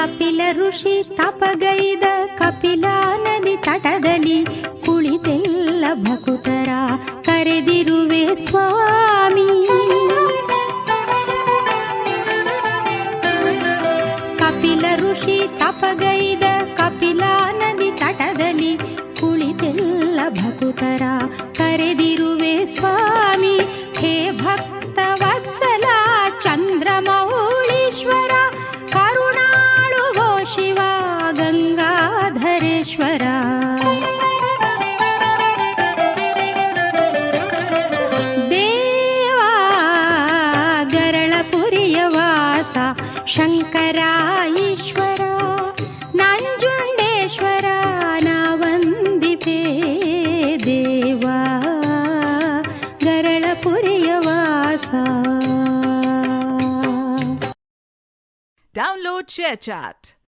ಕಪಿಲ ಋಷಿ ತಪಗೈದ ಕಪಿಲಾ ನದಿ ತಟದಲ್ಲಿ ಕುಳಿತೆಲ್ಲ ಭಕುತರ ಕರೆದಿರುವೆ ಸ್ವಾಮಿ. ಕಪಿಲ ಋಷಿ ತಪಗೈದ ಕಪಿಲಾ ನದಿ ತಟದಲ್ಲಿ ಕುಳಿತೆಲ್ಲ ಭಕುತರ ಕರೆದಿರುವೆ ಸ್ವಾಮಿ. ಹೇ ಭಕ್ತ ವತ್ಸಲ ಚಂದ್ರಮೌಳೀಶ್ವರ ಕರುಣಾಳುವೋ ಶಿವ ಗಂಗಾಧರೇಶ್ವರ. ದೇವಾ ಗರಳಪುರಿಯ ವಾಸ ಶಂಕರ ಈಶ್ವರ ನಂಜುಂಡೇಶ್ವರ ನಾವಂದಿಪೇ ದೇವಾ ಗರಳಪುರಿಯ ವಾಸ. Download ShareChat.